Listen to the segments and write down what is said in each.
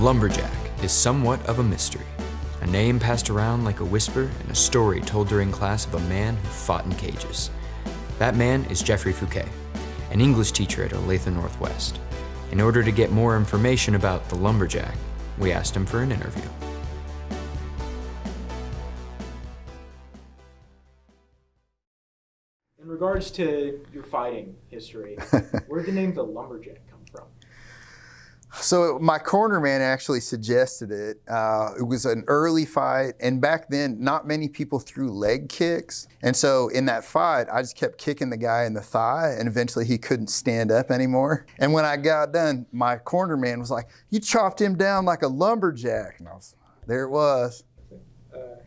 Lumberjack is somewhat of a mystery, a name passed around like a whisper and a story told during class of a man who fought in cages. That man is Jeffrey Foquet, an English teacher at Olathe Northwest. In order to get more information about the Lumberjack, we asked him for an interview. In regards to your fighting history, where did the name the Lumberjack come from? So my corner man actually suggested it. It was an early fight, and back then, not many people threw leg kicks. And so in that fight, I just kept kicking the guy in the thigh, and eventually he couldn't stand up anymore. And when I got done, my corner man was like, "You chopped him down like a lumberjack." And there it was.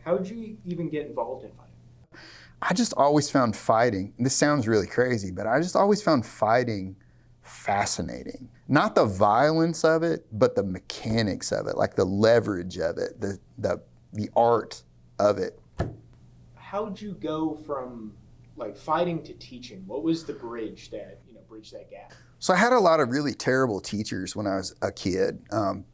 How did you even get involved in fighting? I just always found fighting, this sounds really crazy, but I just always found fighting fascinating. Not the violence of it, but the mechanics of it, like the leverage of it, the art of it. How did you go from like fighting to teaching? What was the bridge that gap? So I had a lot of really terrible teachers when I was a kid.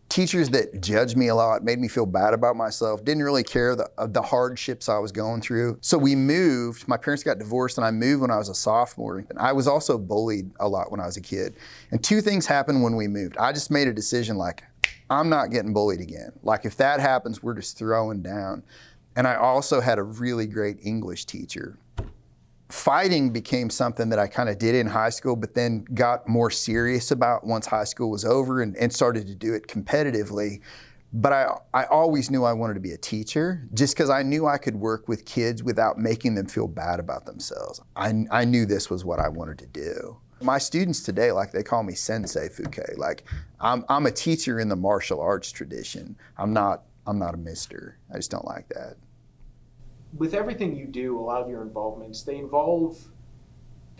Teachers that judged me a lot, made me feel bad about myself, didn't really care the hardships I was going through. So we moved, my parents got divorced and I moved when I was a sophomore. And I was also bullied a lot when I was a kid. And two things happened when we moved. I just made a decision like, I'm not getting bullied again. Like if that happens, we're just throwing down. And I also had a really great English teacher. Fighting became something that I kind of did in high school, but then got more serious about once high school was over and started to do it competitively. But I always knew I wanted to be a teacher just because I knew I could work with kids without making them feel bad about themselves. I knew this was what I wanted to do. My students today, like they call me Sensei Foquet. Like I'm a teacher in the martial arts tradition. I'm not a mister. I just don't like that. With everything you do, a lot of your involvements, they involve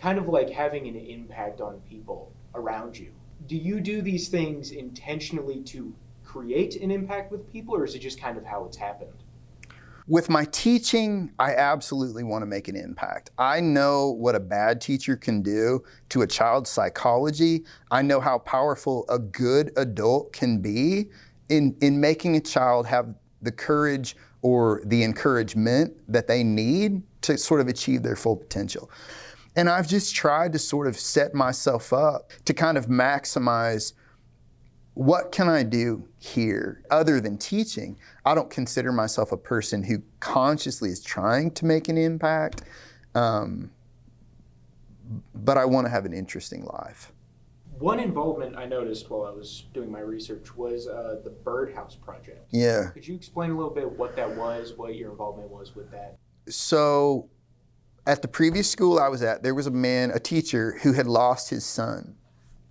kind of like having an impact on people around you. Do you do these things intentionally to create an impact with people, or is it just kind of how it's happened? With my teaching, I absolutely want to make an impact. I know what a bad teacher can do to a child's psychology. I know how powerful a good adult can be in making a child have the courage or the encouragement that they need to sort of achieve their full potential. And I've just tried to sort of set myself up to kind of maximize what can I do here other than teaching. I don't consider myself a person who consciously is trying to make an impact, but I want to have an interesting life. One involvement I noticed while I was doing my research was the Birdhouse Project. Yeah. Could you explain a little bit what that was, what your involvement was with that? So at the previous school I was at, there was a teacher who had lost his son.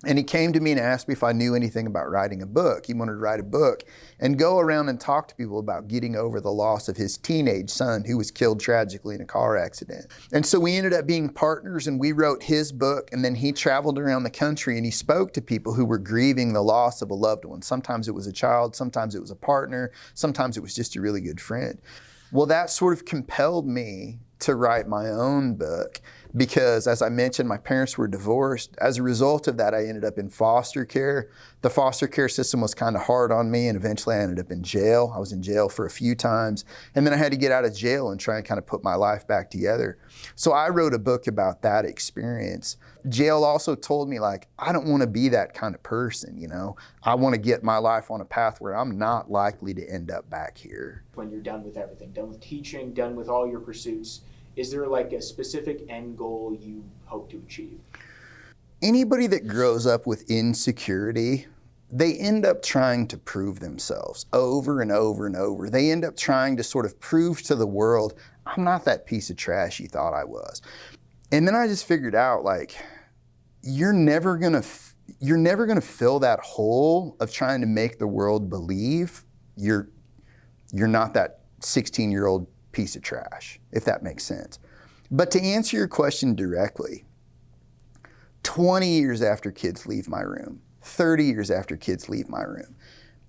And he came to me and asked me if I knew anything about writing a book. He wanted to write a book and go around and talk to people about getting over the loss of his teenage son who was killed tragically in a car accident. And so we ended up being partners and we wrote his book, and then he traveled around the country and he spoke to people who were grieving the loss of a loved one. Sometimes it was a child, sometimes it was a partner, sometimes it was just a really good friend. Well, that sort of compelled me to write my own book because, as I mentioned, my parents were divorced. As a result of that, I ended up in foster care. The foster care system was kind of hard on me, and eventually I ended up in jail. I was in jail for a few times, and then I had to get out of jail and try and kind of put my life back together. So I wrote a book about that experience. Jail also told me, like, I don't want to be that kind of person, you know? I want to get my life on a path where I'm not likely to end up back here. When you're done with everything, done with teaching, done with all your pursuits, is there like a specific end goal you hope to achieve? Anybody that grows up with insecurity, they end up trying to prove themselves over and over and over. They end up trying to sort of prove to the world, I'm not that piece of trash you thought I was. And then I just figured out, like, you're never gonna fill that hole of trying to make the world believe you're not that 16-year-old piece of trash, if that makes sense. But to answer your question directly, 20 years after kids leave my room, 30 years after kids leave my room,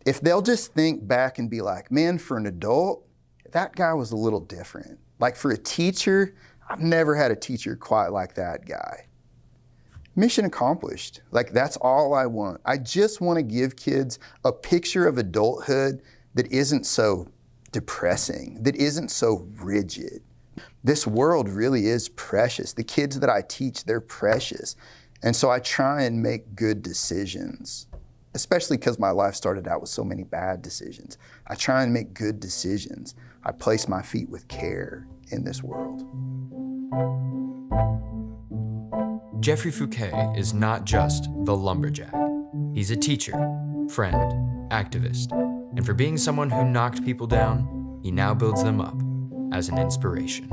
if they'll just think back and be like, man, for an adult, that guy was a little different. Like for a teacher, I've never had a teacher quite like that guy. mission accomplished. Like, that's all I want. I just want to give kids a picture of adulthood that isn't so depressing, that isn't so rigid. This world really is precious. The kids that I teach, they're precious. And so I try and make good decisions, especially because my life started out with so many bad decisions. I try and make good decisions. I place my feet with care in this world. Jeffrey Foquet is not just the Lumberjack. He's a teacher, friend, activist, and for being someone who knocked people down, he now builds them up as an inspiration.